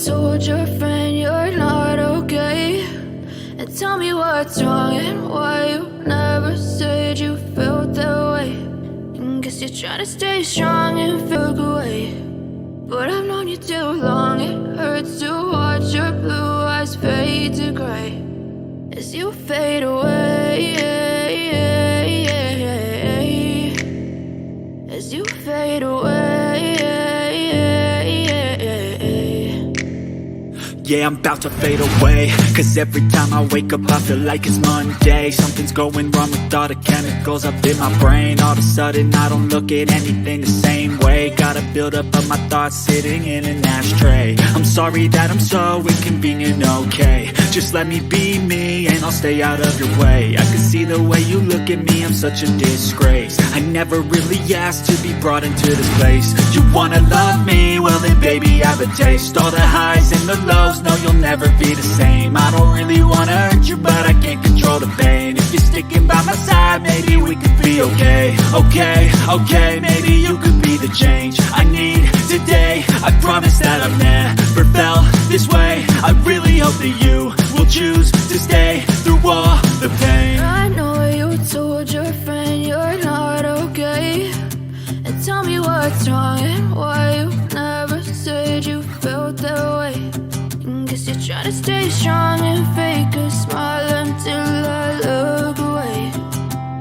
told your friend you're not okay, and tell me what's wrong and why you never said you felt that way. And guess you're trying to stay strong and feel away, but I've known you too long. It hurts to watch your blue eyes fade to gray as you fade away, as you fade away. Yeah, I'm about to fade away, cause every time I wake up I feel like it's Monday. Something's going wrong with all the chemicals up in my brain. All of a sudden I don't look at anything the same way. Gotta build up of my thoughts sitting in an ashtray. I'm sorry that I'm so inconvenient, okay. Just let me be me and I'll stay out of your way. I can see the way you look at me, I'm such a disgrace. I never really asked to be brought into this place. You wanna love me? Well then baby I have a taste. All the highs and the lows, no you'll never be the same. I don't really wanna hurt you but I can't control the pain. If you're sticking by my side maybe we could be okay. Okay, maybe you could be the change I need today. I promise that I've never felt this way. I really hope that you will choose to stay through all the pain. I know you told your friend you're not okay, and tell me what's wrong and why you never said you felt that way. And guess you're trying to stay strong and fake a smile until I look away,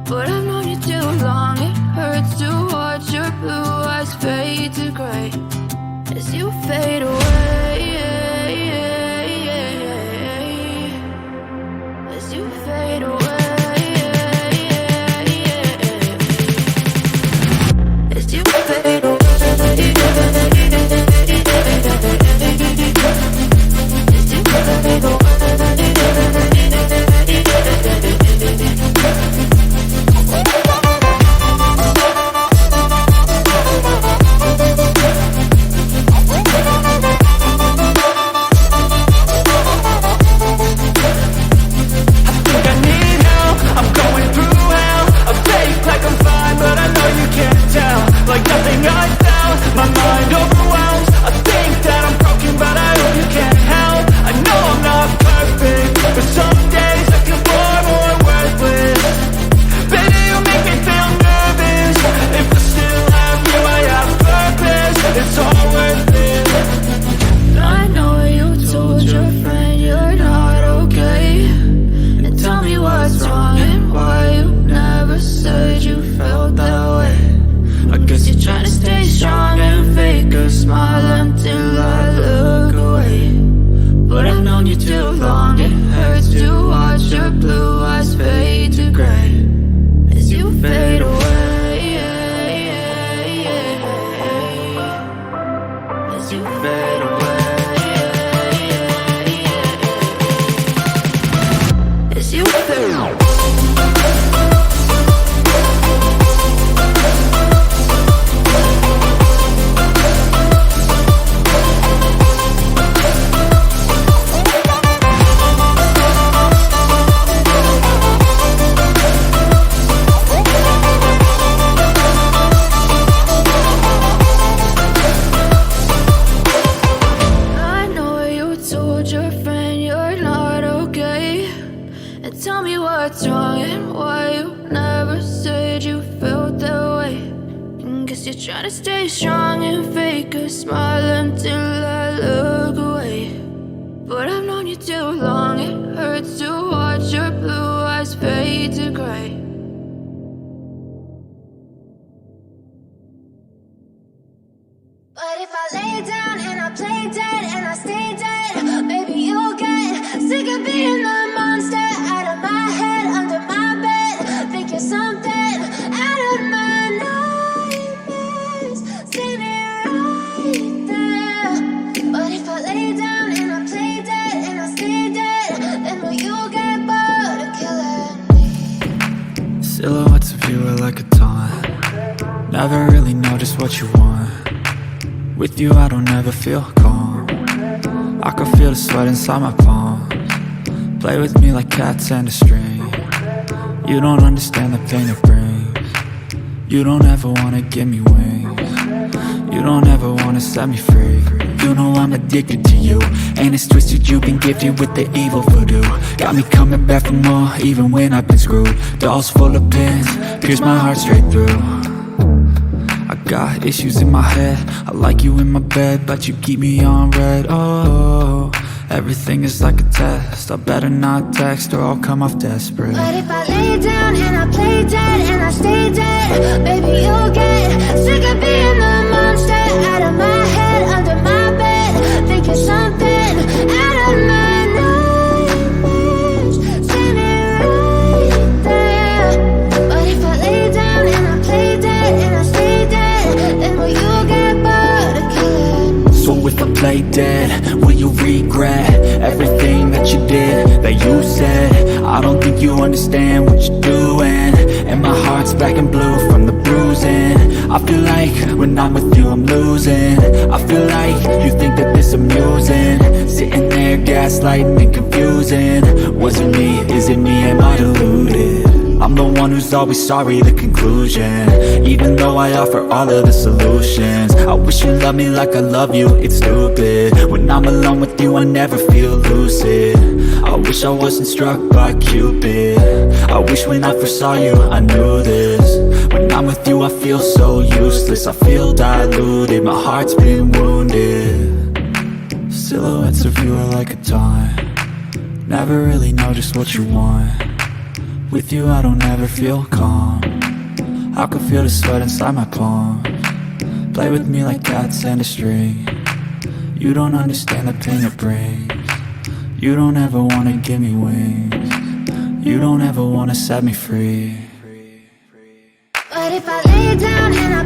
but I've known you too long. It hurts to watch your blue eyes fade to gray as you fade away, as you fade away, as you fade away, as you fade away. Like nothing I felt, my mind overwhelms. I think that I'm broken, but I hope you can't help. I know I'm not perfect, but some days I feel far more worthless. Baby, you make me feel nervous. If I still have you, I have purpose. It's all worth it. I know you told your friend you're not okay, and tell me what's wrong and why you never said you felt that way. I guess you're trying to stay strong and fake a smile until I look away, but I've known you too long. It hurts to watch your blue eyes fade to gray as you fade away, as you fade away, as you fade away. Tell me what's wrong and why you never said you felt that way. And guess you're trying to stay strong and fake a smile until I look away, but I've known you too long. It hurts to watch your blue eyes fade to gray. But if I lay down and I play dead and I stay dead, maybe you'll get sick of being the monster out of my head, under my bed. Think you're something out of my nightmares. See me right there. But if I lay down and I play dead and I stay dead, then will you get bored of killing me? Silhouettes of you are like a taunt. Never really know just what you want. With you I don't ever feel calm. I can feel the sweat inside my palms. Play with me like cats and a string. You don't understand the pain it brings. You don't ever wanna give me wings. You don't ever wanna set me free. You know I'm addicted to you, and it's twisted, you've been gifted with the evil voodoo. Got me coming back for more, even when I've been screwed. Dolls full of pins, pierce my heart straight through. I got issues in my head, I like you in my bed, but you keep me on red. Oh, everything is like a test, I better not text or I'll come off desperate. But if I lay down and I play dead and I stay dead, baby, you'll get sick of being the monster out of my head, under my bed, thinking something out of my nightmares, standing right there. But if I lay down and I play dead and I stay dead, then will you get bored again? So if I play dead, will you regret everything that you did, that you said? I don't think you understand what you're doing, and my heart's black and blue from the bruising. I feel like when I'm with you I'm losing. I feel like you think that this amusing, sitting there gaslighting and confusing. Was it me? Is it me? Am I deluded? I'm the one who's always sorry, the conclusion, even though I offer all of the solutions. I wish you loved me like I love you, it's stupid. When I'm alone with you I never feel lucid. I wish I wasn't struck by Cupid. I wish when I first saw you I knew this. When I'm with you I feel so useless, I feel diluted, my heart's been wounded. Silhouettes of you are like a taunt, never really know just what you want. With you I don't ever feel calm, I can feel the sweat inside my palm. Play with me like cats and a string, you don't understand the pain it brings. You don't ever wanna give me wings, you don't ever wanna set me free. But if I lay down and I